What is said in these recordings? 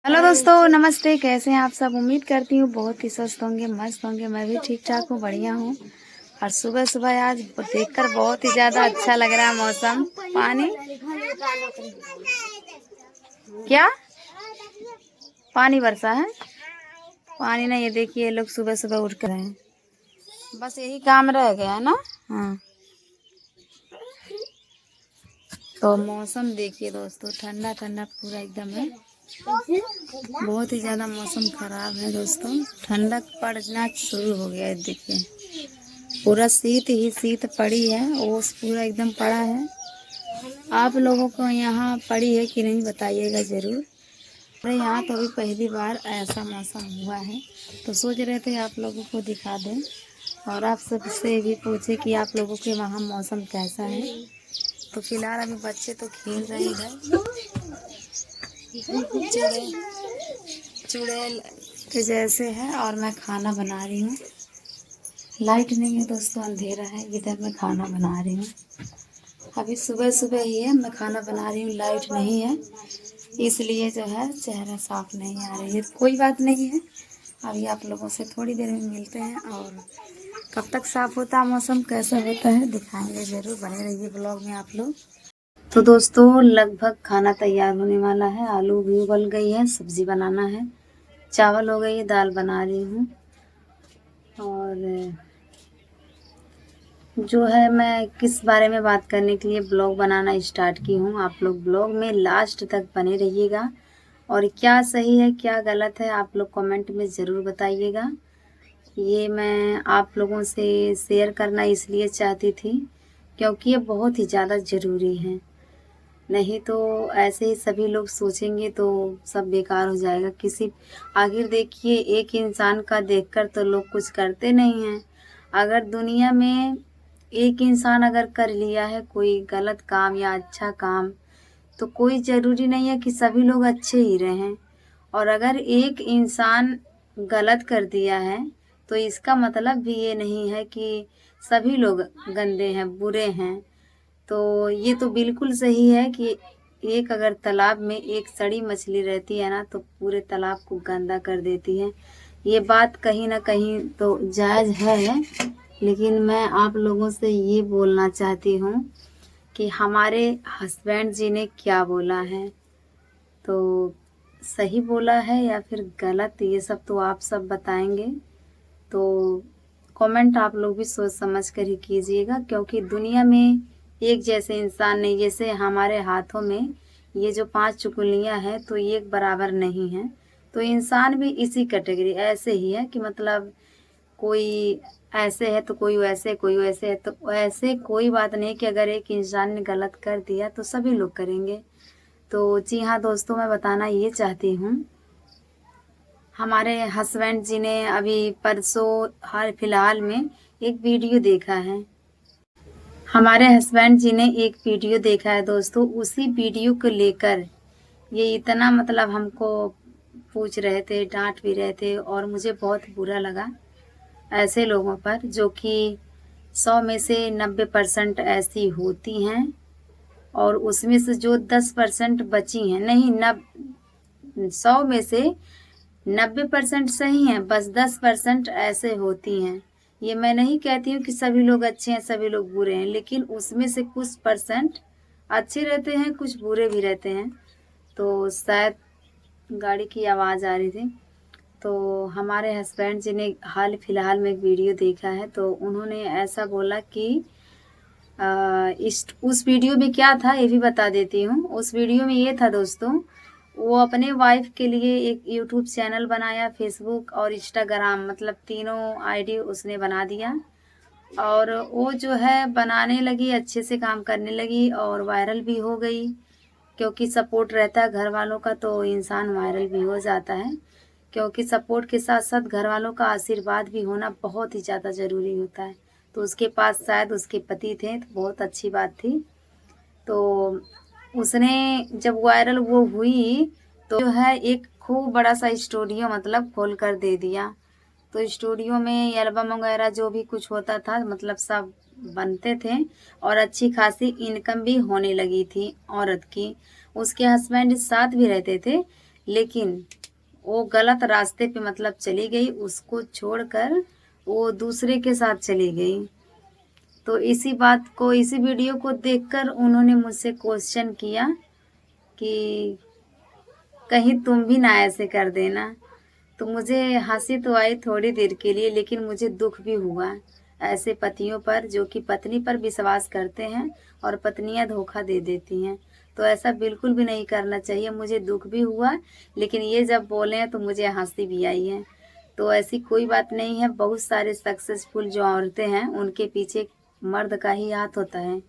Hello दोस्तों, नमस्ते। कैसे हैं आप सब? उम्मीद करती हूँ बहुत ही स्वस्थ होंगे, मस्त होंगे। मैं भी ठीक ठाक हूँ, बढ़िया हूँ। और सुबह सुबह आज देखकर बहुत ही ज़्यादा अच्छा लग रहा है मौसम। पानी क्या पानी बरसा है? पानी नहीं, ये देखिए ये लोग सुबह सुबह उठ कर हैं। बस यही काम रह गया है ना। हाँ, तो मौसम देखिए दोस्तों, ठंडा ठंडा पूरा एकदम है। बहुत ही ज़्यादा मौसम ख़राब है दोस्तों। ठंडक पड़ना शुरू हो गया है, देखिए पूरा शीत ही शीत पड़ी है। ओस पूरा एकदम पड़ा है। आप लोगों को यहाँ पड़ी है कि नहीं बताइएगा ज़रूर। अरे यहाँ तो अभी पहली बार ऐसा मौसम हुआ है, तो सोच रहे थे आप लोगों को दिखा दें और आप सबसे भी पूछे कि आप लोगों के वहाँ मौसम कैसा है। तो फिलहाल अभी बच्चे तो खेल रहे हैं इधर चुड़ैल के जैसे है, और मैं खाना बना रही हूँ। लाइट नहीं है दोस्तों, अंधेरा है। इधर मैं खाना बना रही हूँ। अभी सुबह सुबह ही है, मैं खाना बना रही हूँ। लाइट नहीं है इसलिए जो है चेहरा साफ नहीं आ रही है। कोई बात नहीं है, अभी आप लोगों से थोड़ी देर में मिलते हैं और कब तक साफ होता है मौसम, कैसा होता है दिखाएंगे ज़रूर। बने रहिए ब्लॉग में आप लोग। तो दोस्तों लगभग खाना तैयार होने वाला है। आलू भी उबल गई है, सब्जी बनाना है, चावल हो गई है, दाल बना रही हूँ। और जो है मैं किस बारे में बात करने के लिए ब्लॉग बनाना स्टार्ट की हूँ, आप लोग ब्लॉग में लास्ट तक बने रहिएगा। और क्या सही है क्या गलत है आप लोग कमेंट में ज़रूर बताइएगा। ये मैं आप लोगों से शेयर करना इसलिए चाहती थी क्योंकि ये बहुत ही ज़्यादा ज़रूरी है। नहीं तो ऐसे ही सभी लोग सोचेंगे तो सब बेकार हो जाएगा। किसी आखिर देखिए, एक इंसान का देखकर तो लोग कुछ करते नहीं हैं। अगर दुनिया में एक इंसान अगर कर लिया है कोई गलत काम या अच्छा काम, तो कोई ज़रूरी नहीं है कि सभी लोग अच्छे ही रहें। और अगर एक इंसान गलत कर दिया है तो इसका मतलब भी ये नहीं है कि सभी लोग गंदे हैं, बुरे हैं। तो ये तो बिल्कुल सही है कि एक अगर तालाब में एक सड़ी मछली रहती है ना, तो पूरे तालाब को गंदा कर देती है। ये बात कहीं ना कहीं तो जायज़ है, लेकिन मैं आप लोगों से ये बोलना चाहती हूँ कि हमारे हस्बैंड जी ने क्या बोला है, तो सही बोला है या फिर गलत, ये सब तो आप सब बताएंगे। तो कमेंट आप लोग भी सोच समझ कर ही कीजिएगा, क्योंकि दुनिया में एक जैसे इंसान नहीं। जैसे हमारे हाथों में ये जो 5 चुकलियाँ हैं तो ये एक बराबर नहीं है। तो इंसान भी इसी कैटेगरी ऐसे ही है कि मतलब कोई ऐसे है तो कोई वैसे, कोई वैसे है तो ऐसे। कोई बात नहीं कि अगर एक इंसान ने गलत कर दिया तो सभी लोग करेंगे। तो जी हाँ दोस्तों, मैं बताना ये चाहती हूँ, हमारे हस्बैंड जी ने अभी परसों हाल फिलहाल में एक वीडियो देखा है। हमारे हस्बैंड जी ने एक वीडियो देखा है दोस्तों। उसी वीडियो को लेकर ये इतना मतलब हमको पूछ रहे थे, डांट भी रहे थे, और मुझे बहुत बुरा लगा ऐसे लोगों पर जो कि 100 में से 90% ऐसी होती हैं, और उसमें से जो 10% बची हैं, नहीं 100 में से 90% सही हैं, बस 10% ऐसे होती हैं। ये मैं नहीं कहती हूँ कि सभी लोग अच्छे हैं सभी लोग बुरे हैं, लेकिन उसमें से कुछ परसेंट अच्छे रहते हैं, कुछ बुरे भी रहते हैं। तो शायद गाड़ी की आवाज़ आ रही थी। तो हमारे हस्बैंड जी ने हाल फिलहाल में एक वीडियो देखा है, तो उन्होंने ऐसा बोला कि इस उस वीडियो में क्या था ये भी बता देती हूँ। उस वीडियो में ये था दोस्तों, वो अपने वाइफ के लिए एक यूट्यूब चैनल बनाया, फेसबुक और इंस्टाग्राम, मतलब तीनों आईडी उसने बना दिया। और वो जो है बनाने लगी, अच्छे से काम करने लगी और वायरल भी हो गई। क्योंकि सपोर्ट रहता है घर वालों का तो इंसान वायरल भी हो जाता है। क्योंकि सपोर्ट के साथ साथ घर वालों का आशीर्वाद भी होना बहुत ही ज़्यादा ज़रूरी होता है। तो उसके पास शायद उसके पति थे, तो बहुत अच्छी बात थी। तो उसने जब वायरल वो हुई तो जो है एक खूब बड़ा सा स्टूडियो मतलब खोल कर दे दिया। तो स्टूडियो में एल्बम वगैरह जो भी कुछ होता था मतलब सब बनते थे, और अच्छी खासी इनकम भी होने लगी थी औरत की। उसके हस्बैंड साथ भी रहते थे, लेकिन वो गलत रास्ते पे मतलब चली गई, उसको छोड़कर वो दूसरे के साथ चली गई। तो इसी वीडियो को देखकर उन्होंने मुझसे क्वेश्चन किया कि कहीं तुम भी ना ऐसे कर देना। तो मुझे हँसी तो आई थोड़ी देर के लिए, लेकिन मुझे दुःख भी हुआ ऐसे पतियों पर जो कि पत्नी पर विश्वास करते हैं और पत्नियाँ धोखा दे देती हैं। तो ऐसा बिल्कुल भी नहीं करना चाहिए। मुझे दुःख भी हुआ, लेकिन ये जब बोले हैं तो मुझे हँसी भी आई है। तो ऐसी कोई बात नहीं है, बहुत सारे सक्सेसफुल जो औरतें हैं उनके पीछे मर्द का ही हाथ होता है।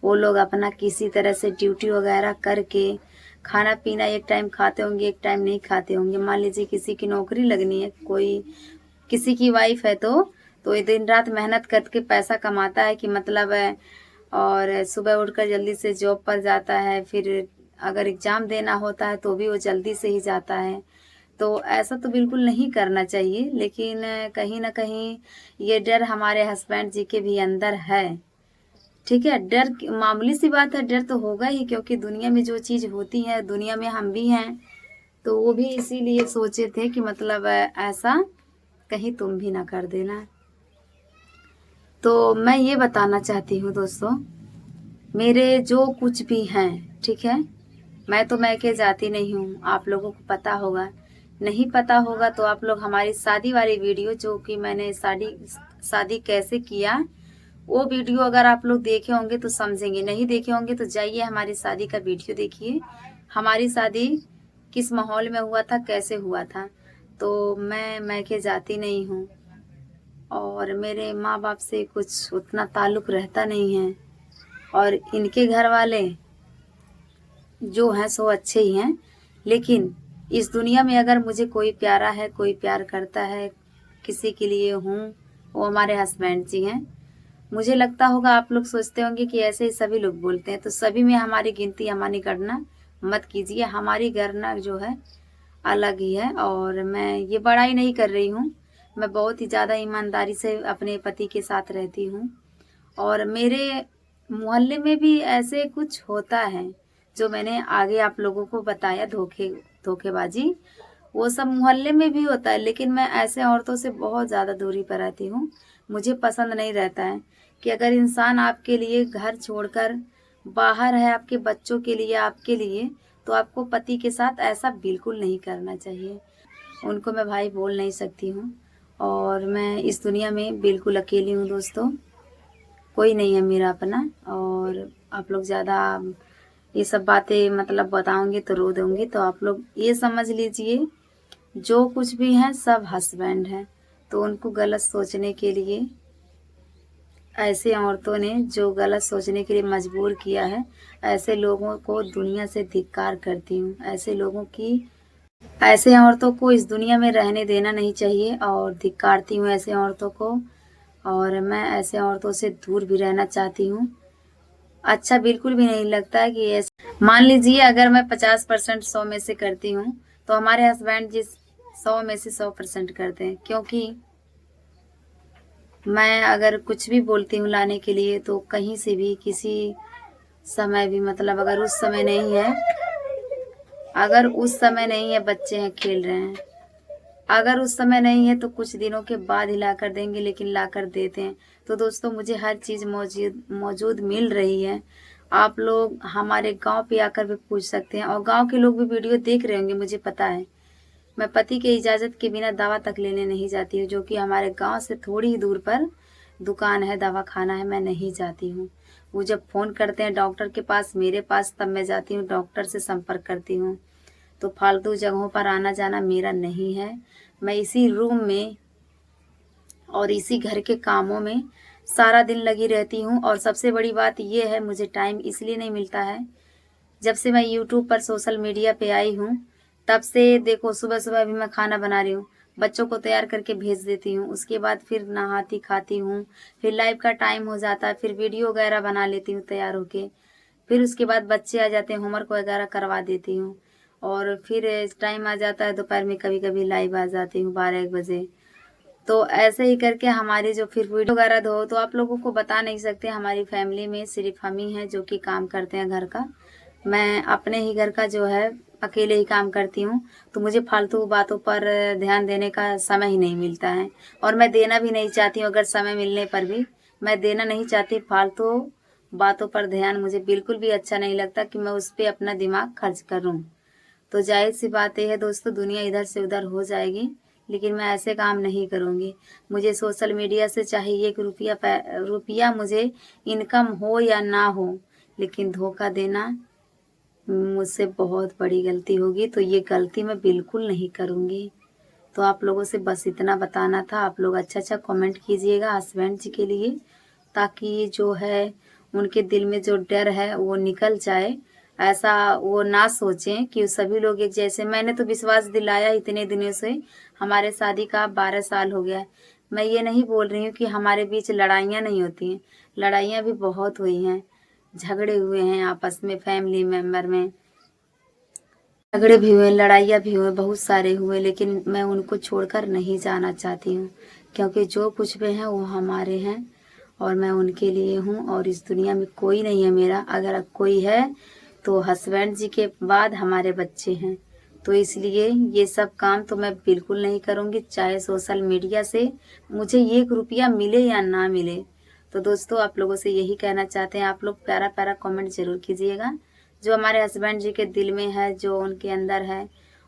वो लोग अपना किसी तरह से ड्यूटी वगैरह करके खाना पीना एक टाइम खाते होंगे, एक टाइम नहीं खाते होंगे। मान लीजिए किसी की नौकरी लगनी है, कोई किसी की वाइफ है तो ये दिन रात मेहनत करके पैसा कमाता है कि मतलब है, और सुबह उठकर जल्दी से जॉब पर जाता है। फिर अगर एग्ज़ाम देना होता है तो भी वो जल्दी से ही जाता है। तो ऐसा तो बिल्कुल नहीं करना चाहिए, लेकिन कहीं न कहीं ये डर हमारे हस्बैंड जी के भी अंदर है। ठीक है, डर मामूली सी बात है, डर तो होगा ही, क्योंकि दुनिया में जो चीज़ होती है, दुनिया में हम भी हैं। तो वो भी इसीलिए सोचे थे कि मतलब ऐसा कहीं तुम भी ना कर देना। तो मैं ये बताना चाहती हूँ दोस्तों, मेरे जो कुछ भी हैं, ठीक है, मैं तो मैके जाती नहीं हूँ, आप लोगों को पता होगा। नहीं पता होगा तो आप लोग हमारी शादी वाली वीडियो, जो कि मैंने शादी कैसे किया, वो वीडियो अगर आप लोग देखे होंगे तो समझेंगे। नहीं देखे होंगे तो जाइए हमारी शादी का वीडियो देखिए, हमारी शादी किस माहौल में हुआ था, कैसे हुआ था। तो मैं मैके जाती नहीं हूँ और मेरे माँ बाप से कुछ उतना ताल्लुक़ रहता नहीं है, और इनके घर वाले जो हैं सो अच्छे ही हैं। लेकिन इस दुनिया में अगर मुझे कोई प्यारा है, कोई प्यार करता है, किसी के लिए हूँ, वो हमारे हस्बैंड जी हैं। मुझे लगता होगा आप लोग सोचते होंगे कि ऐसे ही सभी लोग बोलते हैं, तो सभी में हमारी गिनती, हमारी गणना मत कीजिए। हमारी गणना जो है अलग ही है, और मैं ये बड़ाई नहीं कर रही हूँ। मैं बहुत ही ज़्यादा ईमानदारी से अपने पति के साथ रहती हूँ, और मेरे मोहल्ले में भी ऐसे कुछ होता है जो मैंने आगे आप लोगों को बताया, धोखेबाजी वो सब मोहल्ले में भी होता है। लेकिन मैं ऐसे औरतों से बहुत ज़्यादा दूरी पर रहती हूँ। मुझे पसंद नहीं रहता है कि अगर इंसान आपके लिए घर छोड़कर बाहर है, आपके बच्चों के लिए, आपके लिए, तो आपको पति के साथ ऐसा बिल्कुल नहीं करना चाहिए। उनको मैं भाई बोल नहीं सकती हूँ, और मैं इस दुनिया में बिल्कुल अकेली हूँ दोस्तों। कोई नहीं है मेरा अपना, और आप लोग ज़्यादा ये सब बातें मतलब बताऊँगी तो रो दूँगी। तो आप लोग ये समझ लीजिए, जो कुछ भी हैं सब हस्बैंड हैं। तो उनको गलत सोचने के लिए, ऐसे औरतों ने जो गलत सोचने के लिए मजबूर किया है, ऐसे लोगों को दुनिया से धिक्कार करती हूँ। ऐसे औरतों को इस दुनिया में रहने देना नहीं चाहिए, और धिक्कारती हूँ ऐसे औरतों को, और मैं ऐसे औरतों से दूर भी रहना चाहती हूँ। अच्छा बिल्कुल भी नहीं लगता है कि ऐसे, मान लीजिए अगर मैं 50% 100 में से करती हूँ, तो हमारे हस्बैंड जिस 100 में से 100% करते हैं। क्योंकि मैं अगर कुछ भी बोलती हूँ लाने के लिए, तो कहीं से भी किसी समय भी, मतलब अगर उस समय नहीं है, बच्चे हैं खेल रहे हैं, अगर उस समय नहीं है तो कुछ दिनों के बाद ही ला कर देंगे, लेकिन ला कर देते हैं। तो दोस्तों मुझे हर चीज़ मौजूद मिल रही है। आप लोग हमारे गांव पे आकर भी पूछ सकते हैं, और गांव के लोग भी वीडियो देख रहे होंगे, मुझे पता है। मैं पति के इजाज़त के बिना दवा तक लेने नहीं जाती हूँ, जो कि हमारे गांव से थोड़ी ही दूर पर दुकान है, दवा खाना है, मैं नहीं जाती हूँ। वो जब फ़ोन करते हैं डॉक्टर के पास, मेरे पास, तब मैं जाती हूँ, डॉक्टर से संपर्क करती हूँ। तो फालतू जगहों पर आना जाना मेरा नहीं है। मैं इसी रूम में और इसी घर के कामों में सारा दिन लगी रहती हूँ, और सबसे बड़ी बात ये है, मुझे टाइम इसलिए नहीं मिलता है, जब से मैं यूट्यूब पर सोशल मीडिया पे आई हूँ, तब से देखो सुबह-सुबह भी मैं खाना बना रही हूँ, बच्चों को तैयार करके भेज देती हूँ, उसके बाद फिर नहाती खाती हूँ, फिर लाइव का टाइम हो जाता है, फिर वीडियो वगैरह बना लेती हूँ तैयार होके, फिर उसके बाद बच्चे आ जाते हैं, होमवर्क वगैरह करवा देती हूँ, और फिर टाइम आ जाता है दोपहर में, कभी-कभी लाइव आ जाती हूँ 12-1 बजे। तो ऐसे ही करके हमारी जो फिर वीडियो वगैरह तो आप लोगों को बता नहीं सकते, हमारी फैमिली में सिर्फ हम ही हैं जो कि काम करते हैं घर का। मैं अपने ही घर का जो है अकेले ही काम करती हूँ, तो मुझे फालतू बातों पर ध्यान देने का समय ही नहीं मिलता है और मैं देना भी नहीं चाहती हूँ। अगर समय मिलने पर भी मैं देना नहीं चाहती। फालतू बातों पर ध्यान मुझे बिल्कुल भी अच्छा नहीं लगता कि मैं उस पे अपना दिमाग खर्च करूँ। तो ज़ाहिर-सी बात ये है दोस्तों, दुनिया इधर से उधर हो जाएगी, लेकिन मैं ऐसे काम नहीं करूँगी। मुझे सोशल मीडिया से चाहे 1 रुपया मुझे इनकम हो या ना हो, लेकिन धोखा देना मुझसे बहुत बड़ी गलती होगी, तो ये गलती मैं बिल्कुल नहीं करूँगी। तो आप लोगों से बस इतना बताना था। आप लोग अच्छा-अच्छा कमेंट कीजिएगा हस्बैंड जी के लिए, ताकि जो है उनके दिल में जो डर है वो निकल जाए। ऐसा वो ना सोचें कि सभी लोग एक जैसे। मैंने तो विश्वास दिलाया इतने दिनों से, हमारे शादी का 12 साल हो गया है। मैं ये नहीं बोल रही हूँ कि हमारे बीच लड़ाइयाँ नहीं होती हैं, लड़ाइयाँ भी बहुत हुई हैं, झगड़े हुए हैं आपस में, फैमिली मेंबर में। झगड़े भी हुए, लड़ाइयाँ भी हुए, बहुत सारे हुए, लेकिन मैं उनको छोड़कर नहीं जाना चाहती हूँ, क्योंकि जो कुछ भी हैं वो हमारे हैं और मैं उनके लिए हूँ और इस दुनिया में कोई नहीं है मेरा। अगर कोई है तो हस्बैंड जी के बाद हमारे बच्चे हैं। तो इसलिए ये सब काम तो मैं बिल्कुल नहीं करूँगी, चाहे सोशल मीडिया से मुझे 1 रुपया मिले या ना मिले। तो दोस्तों, आप लोगों से यही कहना चाहते हैं, आप लोग प्यारा-प्यारा कमेंट ज़रूर कीजिएगा। जो हमारे हस्बैंड जी के दिल में है, जो उनके अंदर है,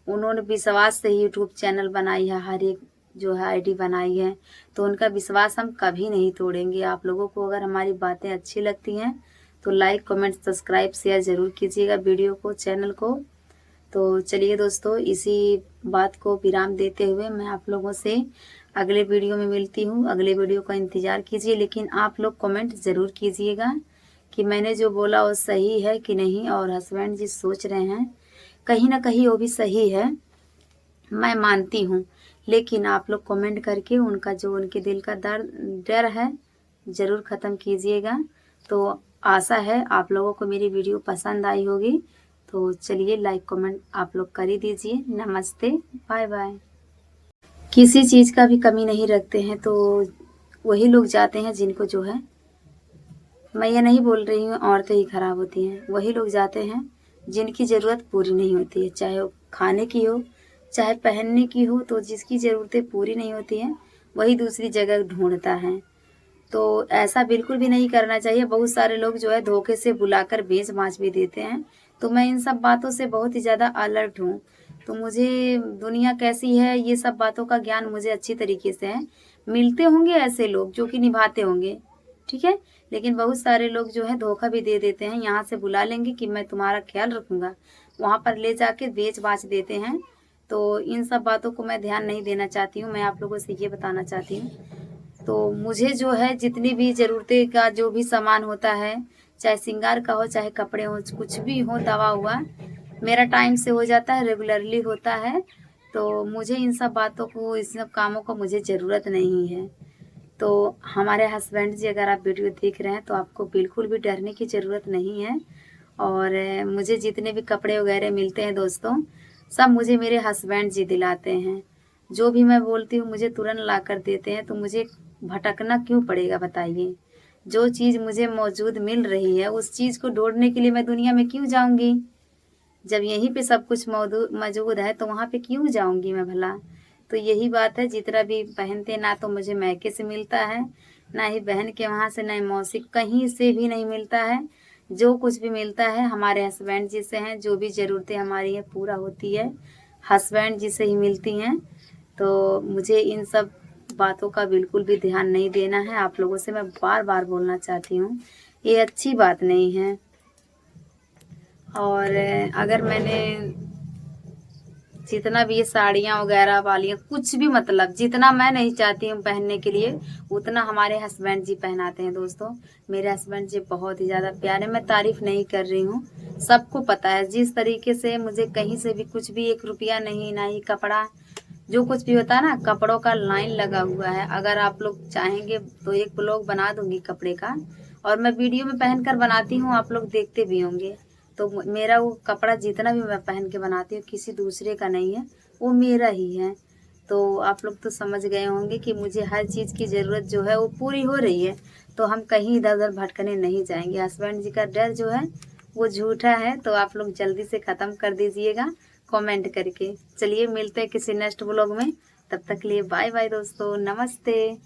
उन्होंने विश्वास से ही यूट्यूब चैनल बनाई है, हर एक जो है आईडी बनाई है, तो उनका विश्वास हम कभी नहीं तोड़ेंगे। आप लोगों को अगर हमारी बातें अच्छी लगती हैं, तो लाइक, कमेंट, सब्सक्राइब, शेयर ज़रूर कीजिएगा वीडियो को, चैनल को। तो चलिए दोस्तों, इसी बात को विराम देते हुए मैं आप लोगों से अगले वीडियो में मिलती हूँ। अगले वीडियो का इंतज़ार कीजिए, लेकिन आप लोग कमेंट ज़रूर कीजिएगा कि मैंने जो बोला वो सही है कि नहीं, और हस्बैंड जी सोच रहे हैं कहीं न कहीं वो भी सही है, मैं मानती हूँ। लेकिन आप लोग कमेंट करके उनका जो उनके दिल का डर है ज़रूर ख़त्म कीजिएगा। तो आशा है आप लोगों को मेरी वीडियो पसंद आई होगी। तो चलिए, लाइक कमेंट आप लोग कर ही दीजिए। नमस्ते, बाय बाय। किसी चीज़ का भी कमी नहीं रखते हैं तो वही लोग जाते हैं जिनको जो है, मैं ये नहीं बोल रही हूँ औरतें ही खराब होती हैं, वही लोग जाते हैं जिनकी ज़रूरत पूरी नहीं होती है, चाहे वो खाने की हो, चाहे पहनने की हो। तो जिसकी ज़रूरतें पूरी नहीं होती हैं, वही दूसरी जगह ढूँढता है। तो ऐसा बिल्कुल भी नहीं करना चाहिए। बहुत सारे लोग जो है धोखे से बुलाकर बेच-बाच भी देते हैं। तो मैं इन सब बातों से बहुत ही ज़्यादा अलर्ट हूँ। तो मुझे दुनिया कैसी है, ये सब बातों का ज्ञान मुझे अच्छी तरीके से है। मिलते होंगे ऐसे लोग जो कि निभाते होंगे, ठीक है? लेकिन बहुत सारे लोग जो है धोखा भी दे देते हैं। यहाँ से बुला लेंगे कि मैं तुम्हारा ख़्याल रखूँगा, वहाँ पर ले जाके बेच-बाच देते हैं। तो इन सब बातों को मैं ध्यान नहीं देना चाहती हूँ। मैं आप लोगों से ये बताना चाहती हूँ, तो मुझे जो है जितनी भी ज़रूरतें का जो भी सामान होता है, चाहे श्रृंगार का हो, चाहे कपड़े हों, कुछ भी हो, दवा हुआ, मेरा टाइम से हो जाता है, रेगुलरली होता है। तो मुझे इन सब बातों को, इन सब कामों को मुझे ज़रूरत नहीं है। तो हमारे हस्बैंड जी अगर आप वीडियो देख रहे हैं तो आपको बिल्कुल भी डरने की ज़रूरत नहीं है। और मुझे जितने भी कपड़े वगैरह मिलते हैं दोस्तों, सब मुझे मेरे हस्बैंड जी दिलाते हैं। जो भी मैं बोलती हूँ मुझे तुरंत ला कर देते हैं, तो मुझे भटकना क्यों पड़ेगा बताइए? जो चीज़ मुझे मौजूद मिल रही है, उस चीज़ को ढूँढने के लिए मैं दुनिया में क्यों जाऊँगी? जब यहीं पे सब कुछ मौजूद है तो वहाँ पे क्यों जाऊँगी मैं भला? तो यही बात है, जितना भी पहनते ना तो मुझे मायके से मिलता है, ना ही बहन के वहाँ से, ना ही मौसी, कहीं से भी नहीं मिलता है। जो कुछ भी मिलता है हमारे हस्बैंड जी से हैं, जो भी ज़रूरतें हमारी हैं पूरा होती है, हस्बैंड जी से ही मिलती हैं। तो मुझे इन सब बातों का बिल्कुल भी ध्यान नहीं देना है। आप लोगों से मैं बार-बार बोलना चाहती हूँ, ये अच्छी बात नहीं है। और अगर मैंने जितना भी ये साड़ियाँ वगैरह वालियाँ कुछ भी, मतलब जितना मैं नहीं चाहती हूँ पहनने के लिए, उतना हमारे हस्बैंड जी पहनाते हैं दोस्तों। मेरे हस्बैंड जी बहुत ही ज़्यादा प्यारे, मैं तारीफ़ नहीं कर रही हूँ, सबको पता है जिस तरीके से मुझे कहीं से भी कुछ भी 1 रुपया नहीं, ना ही कपड़ा, जो कुछ भी होता है ना, कपड़ों का लाइन लगा हुआ है। अगर आप लोग चाहेंगे तो एक ब्लॉग बना दूँगी कपड़े का, और मैं वीडियो में पहनकर बनाती हूँ, आप लोग देखते भी होंगे। तो मेरा वो कपड़ा जितना भी मैं पहन के बनाती हूँ, किसी दूसरे का नहीं है, वो मेरा ही है। तो आप लोग तो समझ गए होंगे कि मुझे हर चीज़ की ज़रूरत जो है वो पूरी हो रही है, तो हम कहीं इधर-उधर भटकने नहीं जाएँगे। हस्बैंड जी का डर जो है वो झूठा है, तो आप लोग जल्दी से ख़त्म कर दीजिएगा कमेंट करके। चलिए मिलते हैं किसी नेक्स्ट व्लॉग में, तब तक के लिए बाय बाय दोस्तों, नमस्ते।